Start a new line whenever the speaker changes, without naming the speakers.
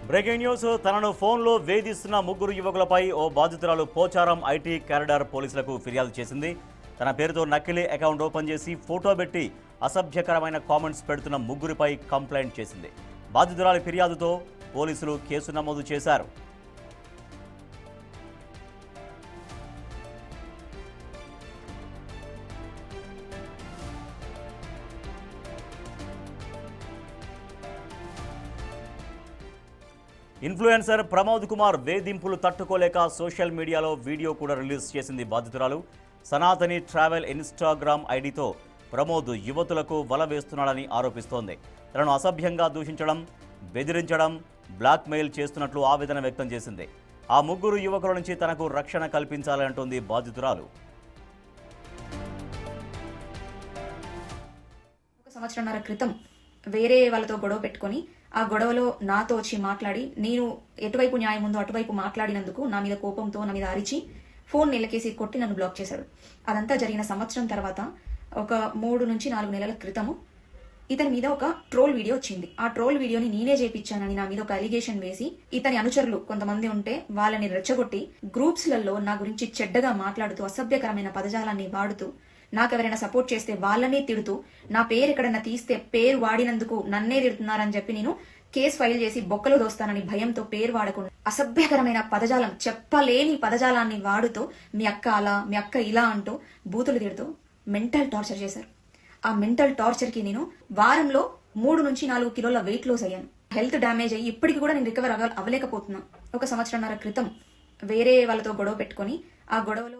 Breaking news. తనను ఫోన్లో వేధిస్తున్న ముగ్గురు యువకులపై ఓ బాధితురాలు పోచారం ఐటీ కారిడార్ పోలీసులకు ఫిర్యాదు చేసింది. తన పేరుతో నకిలీ అకౌంట్ ఓపెన్ చేసి ఫోటో పెట్టి అసభ్యకరమైన కామెంట్స్ పెడుతున్న ముగ్గురిపై కంప్లైంట్ చేసింది. బాధితురాలి ఫిర్యాదుతో పోలీసులు కేసు నమోదు చేశారు. ఇన్ఫ్లుయెన్సర్ ప్రమోద్ కుమార్ వేధింపులు తట్టుకోలేక సోషల్ మీడియాలో వీడియో కూడా రిలీజ్ చేసింది బాధితురాలు. సనాతని ట్రావెల్ ఇన్స్టాగ్రామ్ ఐడితో ప్రమోద్ యువతులకు వల వేస్తున్నాడని ఆరోపిస్తోంది. తనను అసభ్యంగా దూషించడం, బెదిరించడం, బ్లాక్మెయిల్ చేస్తున్నట్లు ఆవేదన వ్యక్తం చేసింది. ఆ ముగ్గురు యువకుల నుంచి తనకు రక్షణ కల్పించాలంటోంది బాధితురాలు.
సంవత్సరంన్నర క్రితం వేరే వాళ్ళతో గొడవ పెట్టుకొని ఆ గొడవలో నాతో వచ్చి మాట్లాడి నేను ఎటువైపు న్యాయం ఉందో అటువైపు మాట్లాడినందుకు నా మీద కోపంతో నా మీద అరిచి ఫోన్ నెలకేసి కొట్టి నన్ను బ్లాక్ చేశాడు. అదంతా జరిగిన సంవత్సరం తర్వాత ఒక 3 నుంచి 4 నెలల క్రితము ఇతని మీద ఒక ట్రోల్ వీడియో వచ్చింది. ఆ ట్రోల్ వీడియోని నేనే చేపించానని నా మీద ఒక అలిగేషన్ వేసి ఇతని అనుచరులు కొంతమంది ఉంటే వాళ్ళని రెచ్చగొట్టి గ్రూప్స్లలో నా గురించి చెడ్డగా మాట్లాడుతూ అసభ్యకరమైన పదజాలాన్ని వాడుతూ నాకెవరైనా సపోర్ట్ చేస్తే వాళ్ళనే తిడుతూ నా పేరు ఎక్కడన్నా తీస్తే పేరు వాడినందుకు నన్నే తిడుతున్నారని చెప్పి నేను కేసు ఫైల్ చేసి బొక్కలు దోస్తానని భయంతో పేరు వాడకుండా అసభ్యకరమైన పదజాలం, చెప్పలేని పదజాలాన్ని వాడుతూ మీ అక్క అలా, మీ అక్క ఇలా అంటూ బూతులు తిడుతూ మెంటల్ టార్చర్ చేశారు. ఆ మెంటల్ టార్చర్ కి నేను వారంలో 3 నుంచి 4 కిలోల వెయిట్ లాస్ అయ్యాను. హెల్త్ డ్యామేజ్ అయ్యి ఇప్పటికి కూడా నేను రికవర్ అవ్వలేకపోతున్నా. ఒక సంవత్సరంన్నర క్రితం వేరే వాళ్ళతో గొడవ పెట్టుకొని ఆ గొడవలో